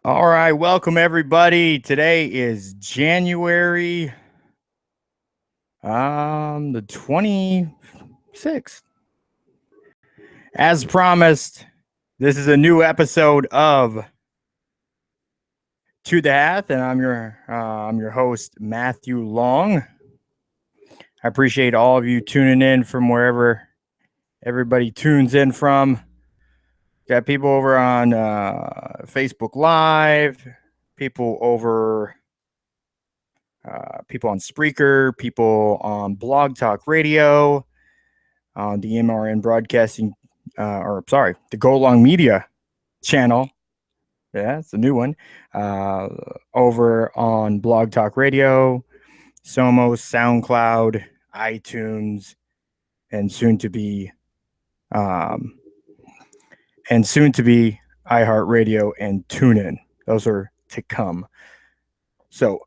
All right, welcome everybody. Today is January the 26th. As promised, this is a new episode of To the Hath, and I'm your host Matthew Long. I appreciate all of you tuning in from wherever everybody tunes in from. Got people over on Facebook Live, people over people on Spreaker, people on Blog Talk Radio, on the MRN Broadcasting, the Go Long Media channel. Yeah, it's a new one. Over on Blog Talk Radio, Somos, SoundCloud, iTunes, and soon to be, iHeartRadio and TuneIn. Those are to come. So,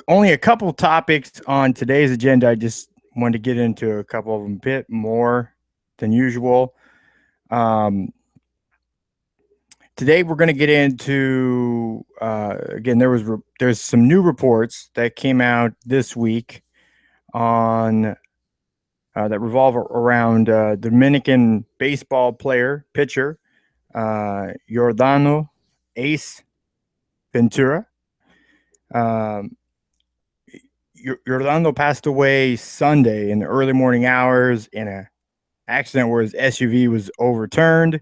only a couple topics on today's agenda. I just wanted to get into a couple of them a bit more than usual. Today we're going to get into again. There's some new reports that came out this week on that revolve around Dominican baseball pitcher Yordano Ace Ventura. Yordano passed away Sunday in the early morning hours in an accident where his SUV was overturned.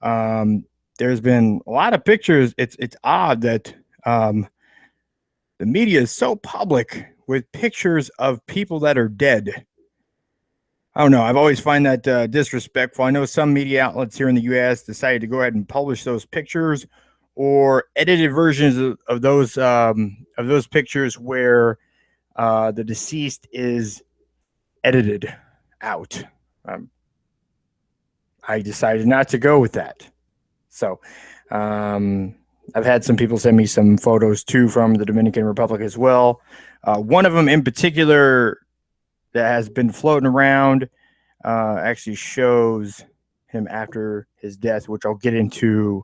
There's been a lot of pictures. It's odd that the media is so public with pictures of people that are dead. I don't know. I've always find that disrespectful. I know some media outlets here in the U.S. decided to go ahead and publish those pictures or edited versions of those pictures where the deceased is edited out. I decided not to go with that. So I've had some people send me some photos too from the Dominican Republic as well. One of them in particular that has been floating around actually shows him after his death, which I'll get into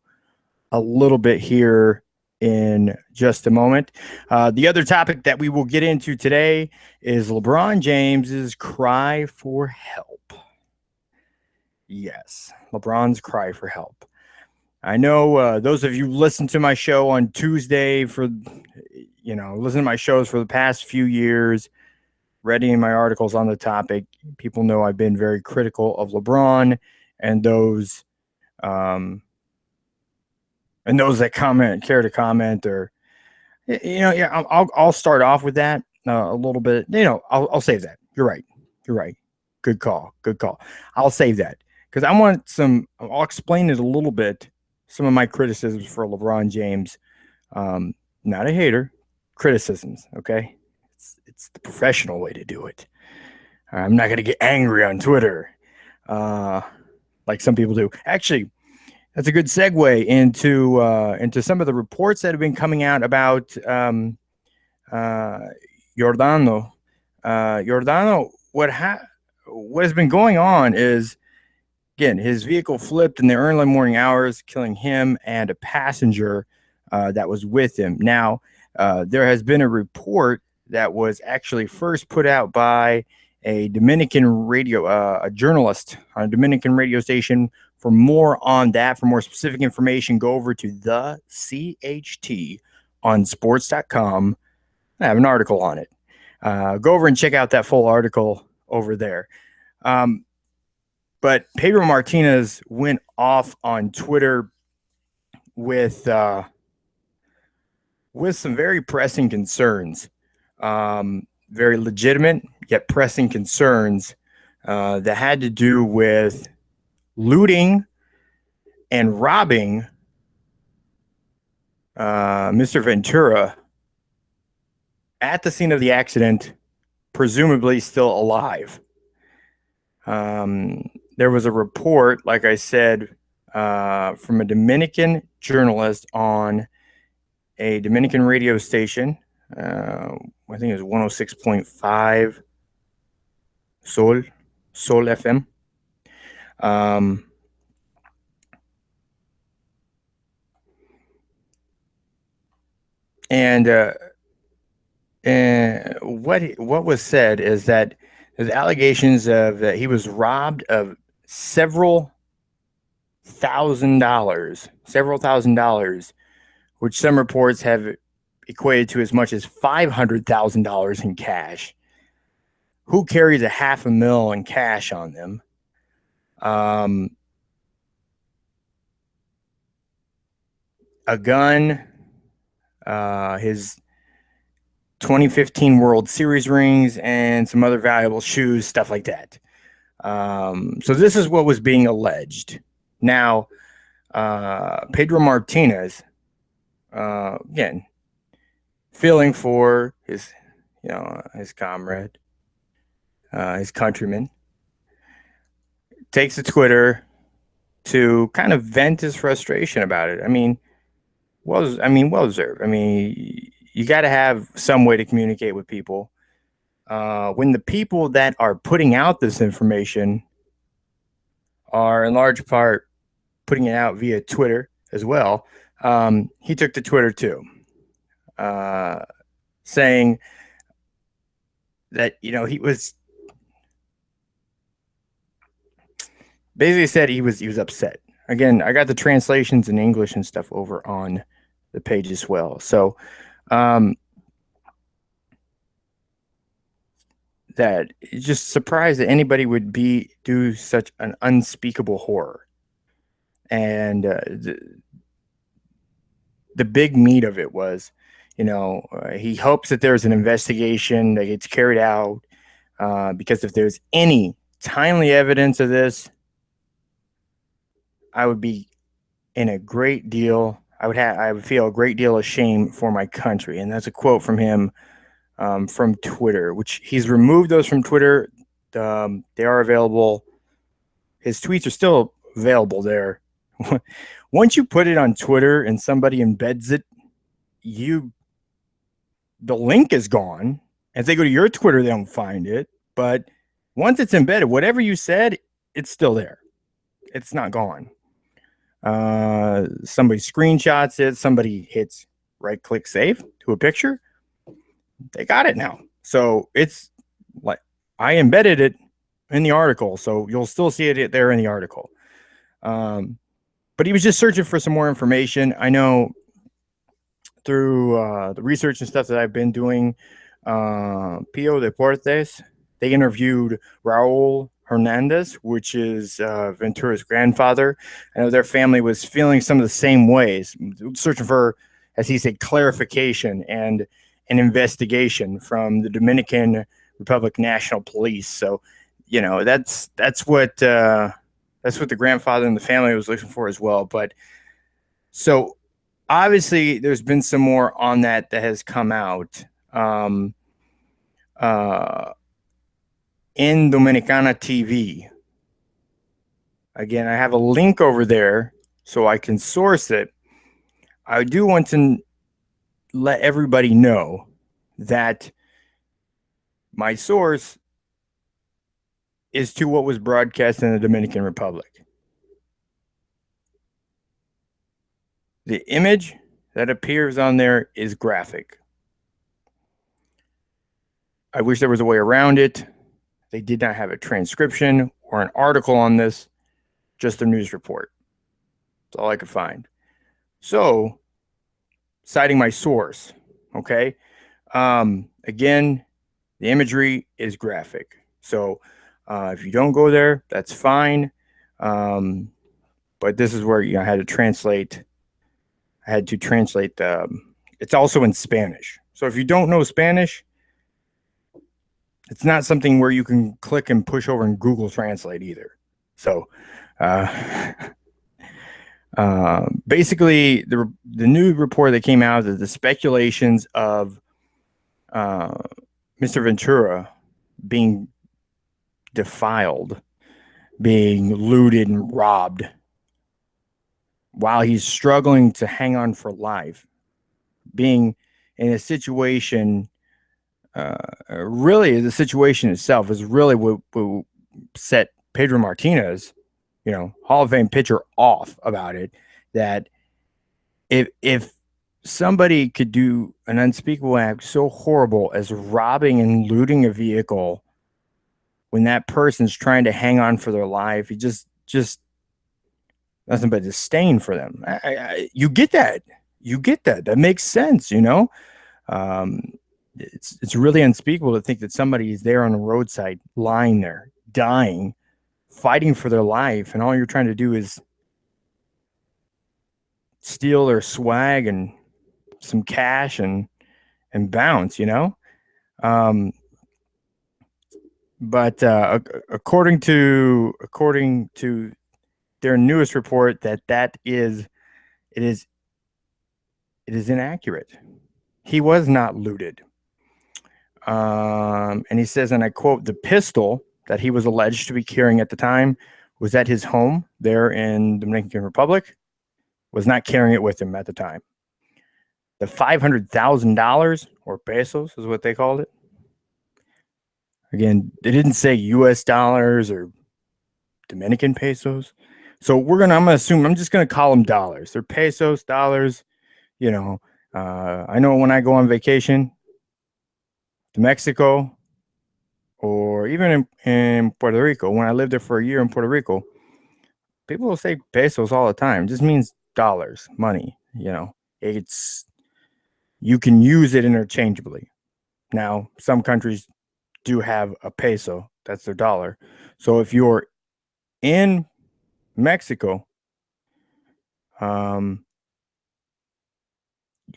a little bit here in just a moment. The other topic that we will get into today is LeBron James's cry for help. Yes, LeBron's cry for help. I know those of you listen to my show on Tuesday listen to my shows for the past few years, reading my articles on the topic. People know I've been very critical of LeBron and those that care to comment, or I'll start off with that a little bit. I'll save that. You're right. Good call. I'll save that because I'll explain it a little bit. Some of my criticisms for LeBron James, not a hater, criticisms. Okay, it's the professional way to do it. I'm not gonna get angry on Twitter, like some people do. Actually, that's a good segue into some of the reports that have been coming out about Yordano. Yordano, what has been going on is, again, his vehicle flipped in the early morning hours, killing him and a passenger that was with him. Now, there has been a report that was actually first put out by a Dominican a journalist on a Dominican radio station. For more on that, for more specific information, go over to the CHT on sports.com. I have an article on it. Go over and check out that full article over there. But Pedro Martinez went off on Twitter with some very pressing concerns, very legitimate yet pressing concerns that had to do with looting and robbing Mr. Ventura at the scene of the accident, presumably still alive. There was a report, like I said, from a Dominican journalist on a Dominican radio station. I think it was 106.5 Sol FM. And what was said is that there's allegations of that he was robbed of several thousand dollars, which some reports have equated to as much as $500,000 in cash. Who carries a $500,000 in cash on them? A gun, his 2015 World Series rings, and some other valuable shoes, stuff like that. So this is what was being alleged. Now, Pedro Martinez, again, feeling for his comrade, his countryman, takes to Twitter to kind of vent his frustration about it. I mean, well deserved. I mean, you got to have some way to communicate with people. When the people that are putting out this information are in large part putting it out via Twitter as well, he took to Twitter too, saying that he was basically said he was upset. Again, I got the translations in English and stuff over on the page as well. So that just surprised that anybody would do such an unspeakable horror. And the big meat of it was, he hopes that there's an investigation that gets carried out, because if there's any timely evidence of this, I would be in a great deal. I would feel a great deal of shame for my country. And that's a quote from him, from Twitter, which he's removed those from Twitter. They are available. His tweets are still available there. Once you put it on Twitter and somebody embeds it, the link is gone. If they go to your Twitter, they don't find it. But once it's embedded, whatever you said, it's still there. It's not gone. Somebody screenshots it. Somebody hits right-click save to a picture. They got it now. So it's like I embedded it in the article, so you'll still see it there in the article. But he was just searching for some more information. I know through the research and stuff that I've been doing, Pio Deportes, they interviewed Raul Hernandez, which is Ventura's grandfather. I know their family was feeling some of the same ways, searching for, as he said, clarification and an investigation from the Dominican Republic National Police. So, that's what the grandfather and the family was looking for as well. But so obviously there's been some more on that has come out in Dominicana TV. Again, I have a link over there so I can source it. I do want to let everybody know that my source is to what was broadcast in the Dominican Republic. The image that appears on there is graphic. I wish there was a way around it. They did not have a transcription or an article on this, just a news report. That's all I could find. So, citing my source, okay? Again, the imagery is graphic. So, if you don't go there, that's fine. But this is where I had to translate. It's also in Spanish. So if you don't know Spanish, it's not something where you can click and push over and Google Translate either. So basically, the new report that came out is the speculations of Mr. Ventura being defiled, being looted and robbed while he's struggling to hang on for life, being in a situation. Really, the situation itself is really what set Pedro Martinez, Hall of Fame pitcher, off about it. That if somebody could do an unspeakable act so horrible as robbing and looting a vehicle when that person's trying to hang on for their life. He just nothing but disdain for them. You get that. You get that. That makes sense. Um, it's really unspeakable to think that somebody is there on the roadside, lying there, dying, fighting for their life, and all you're trying to do is steal their swag and some cash and bounce. Um, but according to their newest report, that is it is it is inaccurate. He was not looted. And he says, and I quote, the pistol that he was alleged to be carrying at the time was at his home there in Dominican Republic, was not carrying it with him at the time. The $500,000 or pesos is what they called it. Again, they didn't say US dollars or Dominican pesos. So I'm just going to call them dollars. They're pesos, dollars, I know when I go on vacation to Mexico or even in Puerto Rico, when I lived there for a year in Puerto Rico, people will say pesos all the time. It just means dollars, money. You can use it interchangeably. Now, some countries do have a peso, that's their dollar. So if you're in Mexico, you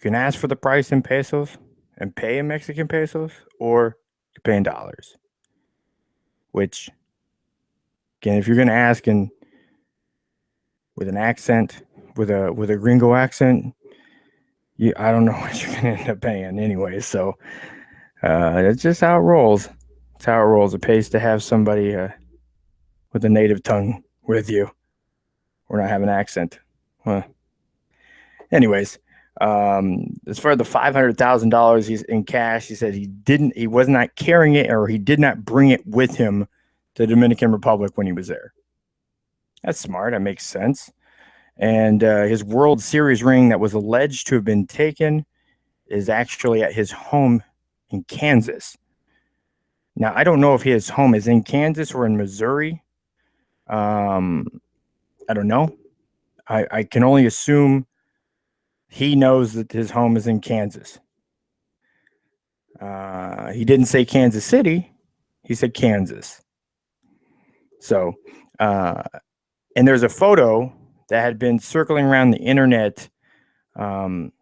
can ask for the price in pesos and pay in Mexican pesos, or you pay in dollars. Which, again, if you're going to ask with an accent, with a gringo accent, I don't know what you're going to end up paying anyway. So that's just how it rolls. It's how it rolls. It pays to have somebody with a native tongue with you, or not have an accent. Anyways, as far as the $500,000 he's in cash, he said he was not carrying it, or he did not bring it with him to the Dominican Republic when he was there. That's smart. That makes sense. And his World Series ring that was alleged to have been taken is actually at his home in Kansas. Now, I don't know if his home is in Kansas or in Missouri. I don't know. I can only assume he knows that his home is in Kansas. He didn't say Kansas City. He said Kansas. So, and there's a photo that had been circling around the internet. It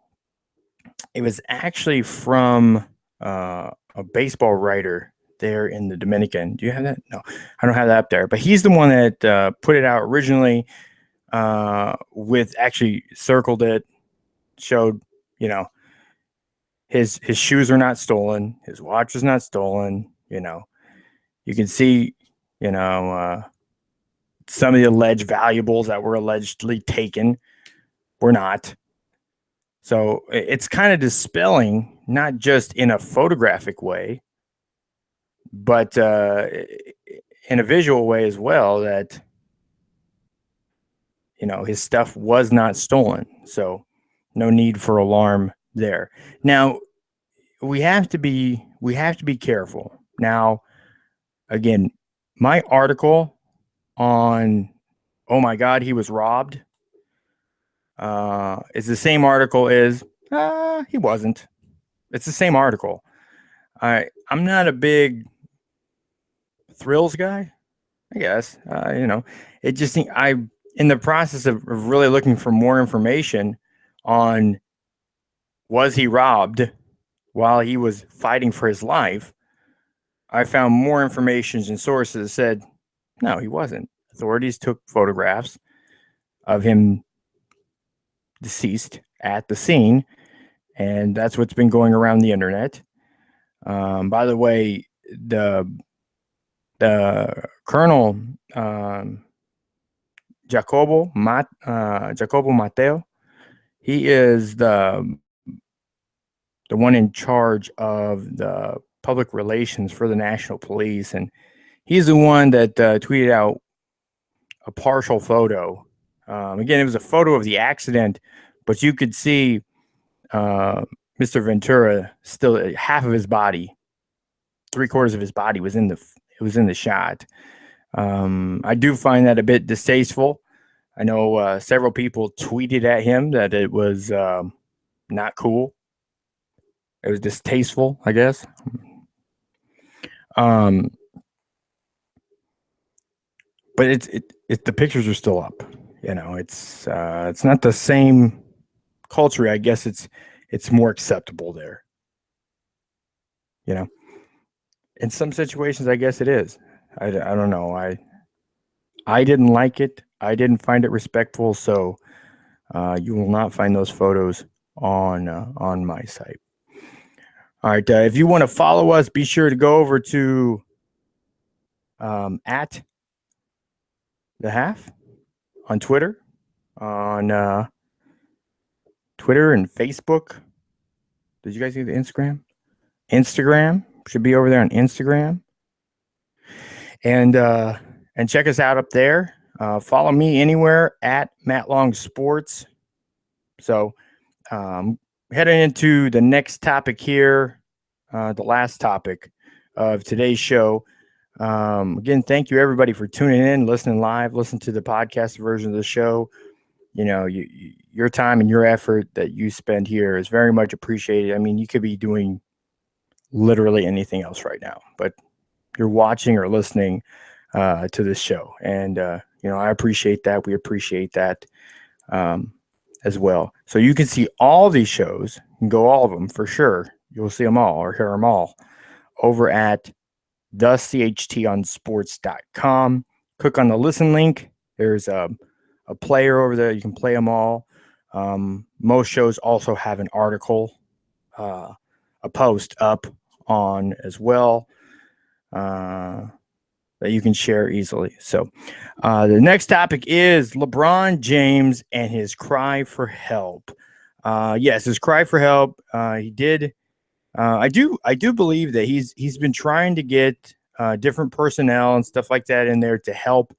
was actually from a baseball writer there in the Dominican. Do you have that? No, I don't have that up there. But he's the one that put it out originally, with actually circled it, showed, his shoes are not stolen, his watch is not stolen. You can see, some of the alleged valuables that were allegedly taken were not. So it's kind of dispelling, not just in a photographic way, but in a visual way as well, that his stuff was not stolen. So no need for alarm there. Now we have to be careful. Now, again, my article on, oh my God, he was robbed, is the same article as he wasn't. It's the same article. I'm not a big thrills guy, I guess. It just in the process of really looking for more information on, was he robbed while he was fighting for his life, I found more information and sources that said, no, he wasn't. Authorities took photographs of him deceased at the scene, and that's what's been going around the internet. By the way, the Colonel Jacobo Mateo, he is the one in charge of the public relations for the National Police, and he's the one that tweeted out a partial photo. Again, it was a photo of the accident, but you could see Mr. Ventura still half of his body, 3/4 of his body was in the shot. I do find that a bit distasteful. I know several people tweeted at him that it was not cool. It was distasteful, I guess. But it's the pictures are still up. It's not the same culture. I guess it's more acceptable there. In some situations, I guess it is. I don't know. I didn't like it. I didn't find it respectful. So you will not find those photos on my site. All right. If you want to follow us, be sure to go over to at the half on Twitter, on Twitter and Facebook. Did you guys see the Instagram? Instagram should be over there on Instagram, and check us out up there. Follow me anywhere at Matt Long Sports. So, heading into the next topic here, the last topic of today's show. Again, thank you everybody for tuning in, listening live, listen to the podcast version of the show. Your time and your effort that you spend here is very much appreciated. I mean, you could be doing literally anything else right now, but you're watching or listening to this show. And, I appreciate that. We appreciate that as well. So you can see all these shows, you can go all of them for sure. You'll see them all or hear them all over at thechtonsports.com. Click on the listen link. There's a player over there. You can play them all. Most shows also have an article, a post up on as well that you can share easily. So the next topic is LeBron James and his cry for help. Yes, his cry for help. He did. I do believe that he's been trying to get different personnel and stuff like that in there to help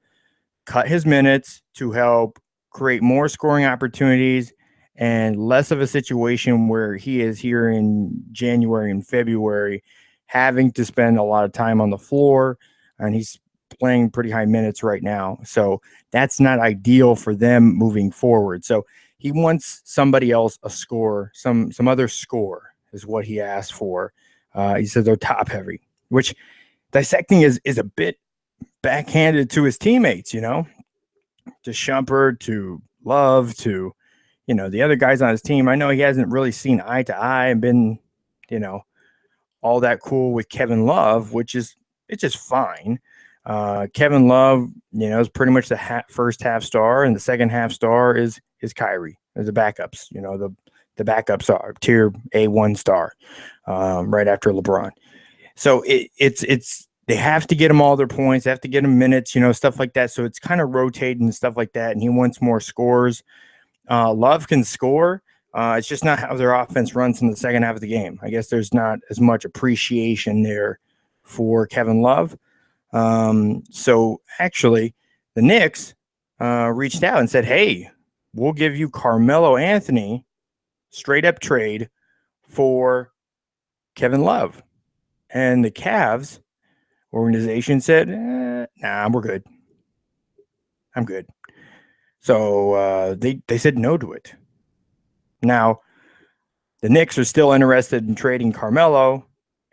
cut his minutes, to help create more scoring opportunities and less of a situation where he is here in January and February having to spend a lot of time on the floor, and he's playing pretty high minutes right now. So that's not ideal for them moving forward. So he wants somebody else, a scorer, some other scorer is what he asked for. He said they're top heavy, which dissecting is a bit backhanded to his teammates, to Shumpert, to Love, to, the other guys on his team. I know he hasn't really seen eye to eye and been, all that cool with Kevin Love, it's just fine. Kevin Love, is pretty much the first half star, and the second half star is Kyrie. As the backups, the backups are tier A1 star, right after LeBron. So it's they have to get him all their points, they have to get him minutes, stuff like that. So it's kind of rotating and stuff like that, and he wants more scores. Love can score. It's just not how their offense runs in the second half of the game. I guess there's not as much appreciation there for Kevin Love. So actually, the Knicks reached out and said, hey, we'll give you Carmelo Anthony straight up trade for Kevin Love. And the Cavs organization said, nah, we're good. I'm good. So they said no to it. Now, the Knicks are still interested in trading Carmelo,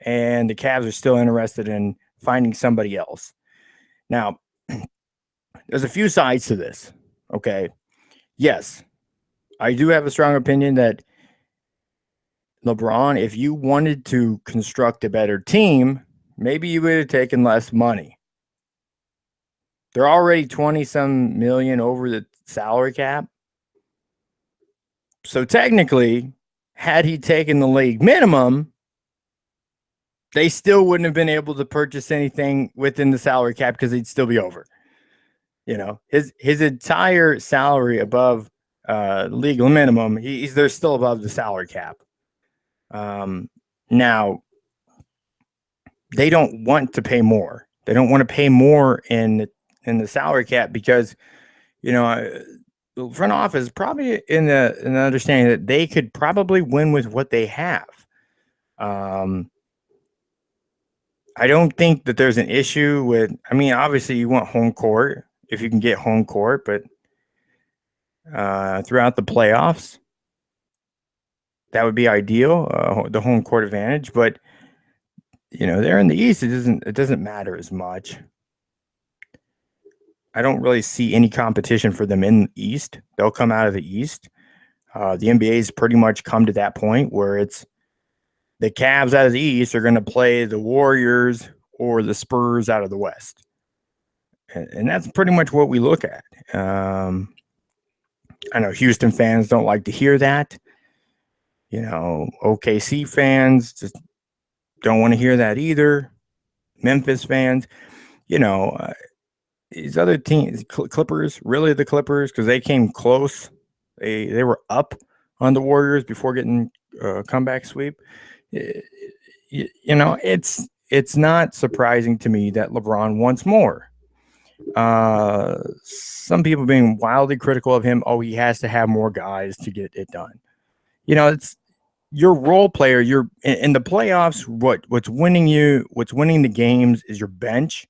and the Cavs are still interested in finding somebody else. Now, there's a few sides to this, okay? Yes, I do have a strong opinion that LeBron, if you wanted to construct a better team, maybe you would have taken less money. They're already 20-some million over the salary cap. So technically, had he taken the league minimum, they still wouldn't have been able to purchase anything within the salary cap because they'd still be over. His entire salary above legal minimum, they're still above the salary cap. Now, they don't want to pay more. They don't want to pay more in the salary cap because, the front office probably in the understanding that they could probably win with what they have. Um, I don't think that there's an issue with. I mean, obviously, you want home court if you can get home court, but throughout the playoffs, that would be ideal. The home court advantage, but they're in the East. It doesn't matter as much. I don't really see any competition for them in the East. They'll come out of the East. The NBA's pretty much come to that point where it's the Cavs out of the East are going to play the Warriors or the Spurs out of the West. And that's pretty much what we look at. I know Houston fans don't like to hear that. OKC fans just don't want to hear that either. Memphis fans, these other teams, Clippers, really the Clippers, because they came close. They were up on the Warriors before getting a comeback sweep. It's not surprising to me that LeBron wants more. Some people being wildly critical of him. Oh, he has to have more guys to get it done. It's your role player. You're in the playoffs. What's winning the games is your bench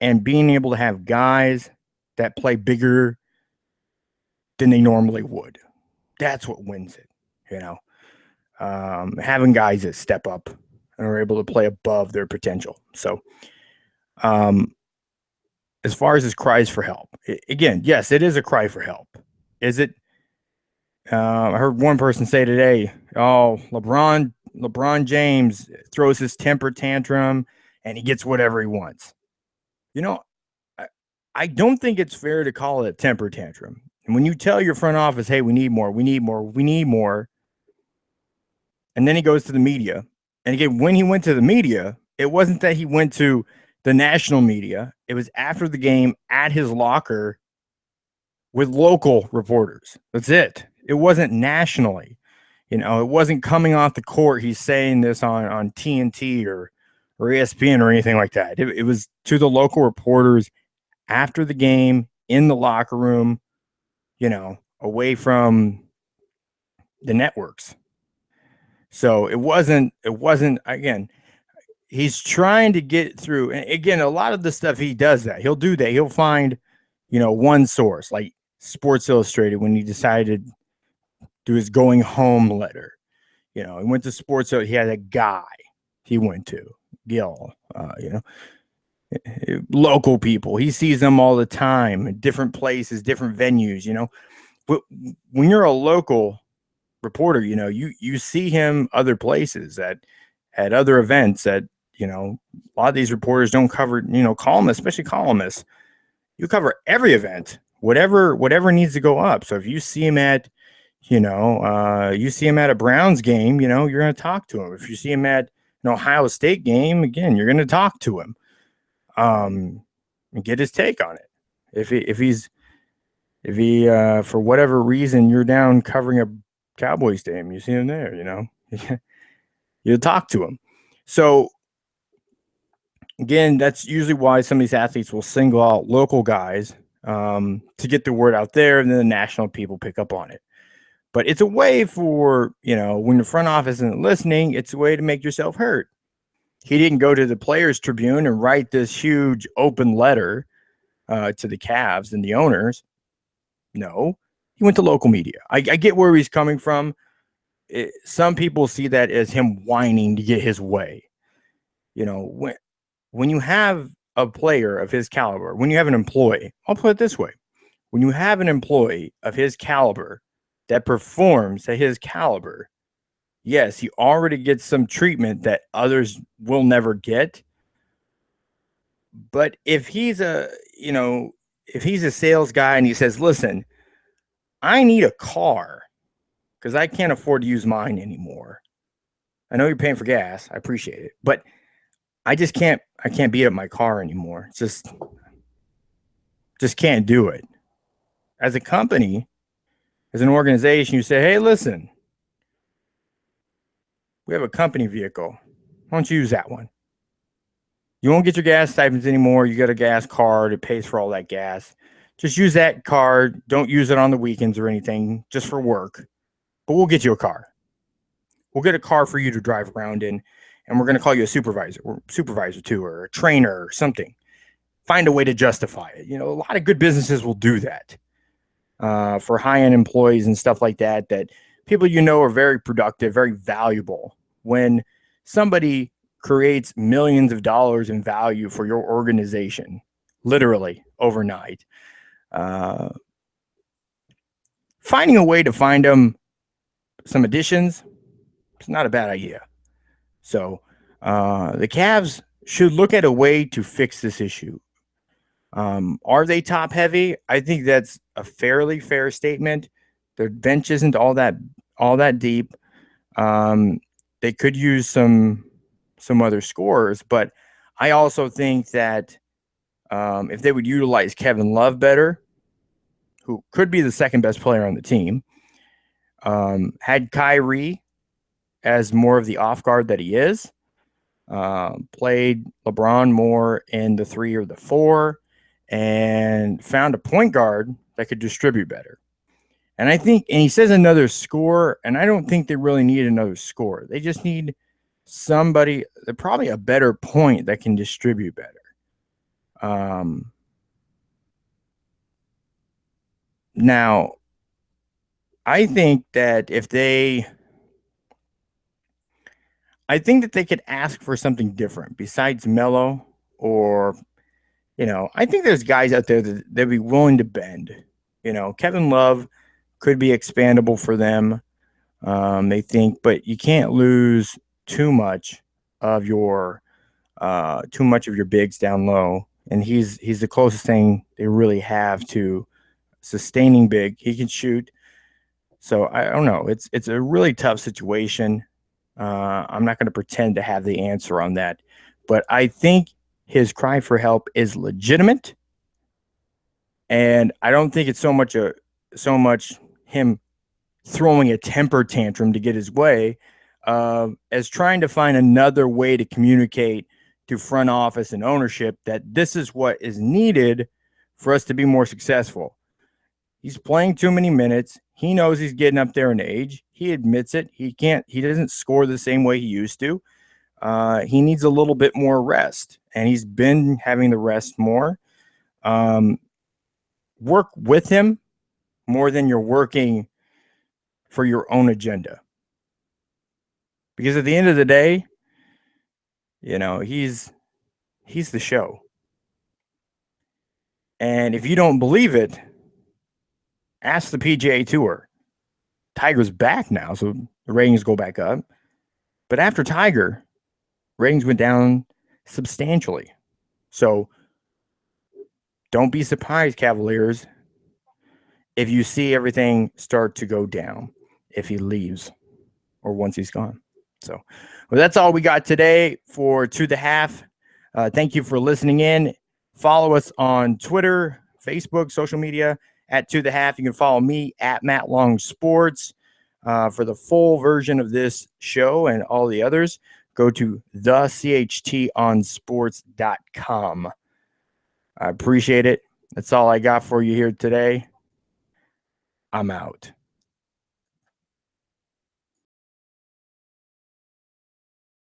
and being able to have guys that play bigger than they normally would. That's what wins it. Having guys that step up and are able to play above their potential. So, as far as his cries for help, again, yes, it is a cry for help. Is it? I heard one person say today, "Oh, LeBron James throws his temper tantrum and he gets whatever he wants." I don't think it's fair to call it a temper tantrum. And when you tell your front office, "Hey, we need more, we need more, we need more," and then he goes to the media, and again, when he went to the media, it wasn't that he went to the national media. It was after the game at his locker with local reporters. That's it. It wasn't nationally. It wasn't coming off the court. He's saying this on TNT or ESPN or anything like that. It was to the local reporters after the game in the locker room, away from the networks. So it wasn't, again, he's trying to get through. And again, a lot of the stuff he does that. He'll do that. He'll find, one source like Sports Illustrated when he decided to do his going home letter. He went to Sports Illustrated. He had a guy he went to, Gil, local people. He sees them all the time, different places, different venues, But when you're a local reporter, you see him other places at other events that, a lot of these reporters don't cover, columnists, especially columnists. You cover every event, whatever needs to go up. So if you see him at, you see him at a Browns game, you're going to talk to him. If you see him at an Ohio State game, again, you're going to talk to him, and get his take on it. If he for whatever reason you're down covering a Cowboys game, you see him there, you talk to him. So again, that's usually why some of these athletes will single out local guys to get the word out there, and then the national people pick up on it. But it's a way for, when the front office isn't listening, it's a way to make yourself heard. He didn't go to the Players Tribune and write this huge open letter to the Cavs and the owners. No, he went to local media. I get where he's coming from. Some people see that as him whining to get his way. When you have a player of his caliber, when you have an employee, I'll put it this way. When you have an employee of his caliber that performs at his caliber, yes, he already gets some treatment that others will never get. But if he's a sales guy and he says, "Listen, I need a car because I can't afford to use mine anymore. I know you're paying for gas. I appreciate it. But I can't beat up my car anymore. Just can't do it." As a company, as an organization, you say, "Hey, listen, we have a company vehicle. Why don't you use that one? You won't get your gas stipends anymore. You got a gas card. It pays for all that gas. Just use that card. Don't use it on the weekends or anything, just for work. But we'll get you a car. We'll get a car for you to drive around in, and we're going to call you a supervisor, or supervisor too, or a trainer or something. Find a way to justify it. A lot of good businesses will do that for high-end employees and stuff like that, that people are very productive, very valuable. When somebody creates millions of dollars in value for your organization, literally overnight, finding a way to find them some additions, it's not a bad idea. So the Cavs should look at a way to fix this issue. Are they top heavy? I think that's a fairly fair statement. Their bench isn't all that deep. They could use some other scorers, but I also think that if they would utilize Kevin Love better, who could be the second best player on the team, had Kyrie as more of the off guard that he is, played LeBron more in the 3 or the 4, and found a point guard that could distribute better. And he says another scorer, and I don't think they really need another scorer. They just need somebody, probably a better point that can distribute better. Now, I think that they could ask for something different besides Melo, or, I think there's guys out there that they'd be willing to bend. Kevin Love could be expandable for them. They think, but you can't lose too much of your bigs down low, and he's the closest thing they really have to sustaining big. He can shoot. So I don't know. It's a really tough situation. I'm not going to pretend to have the answer on that, but I think his cry for help is legitimate, and I don't think it's so much him throwing a temper tantrum to get his way, as trying to find another way to communicate to front office and ownership that this is what is needed for us to be more successful. He's playing too many minutes. He knows he's getting up there in age. He admits it. He doesn't score the same way he used to. He needs a little bit more rest, and he's been having the rest more. Work with him more than you're working for your own agenda. Because at the end of the day, he's the show. And if you don't believe it, ask the PGA Tour. Tiger's back now, so the ratings go back up. But after Tiger, ratings went down substantially. So don't be surprised, Cavaliers, if you see everything start to go down if he leaves or once he's gone. So, well, that's all we got today for To The Half. Thank you for listening in. Follow us on Twitter, Facebook, social media at To The Half. You can follow me at Matt Long Sports. For the full version of this show and all the others, go to thechtonsports.com. I appreciate it. That's all I got for you here today. I'm out.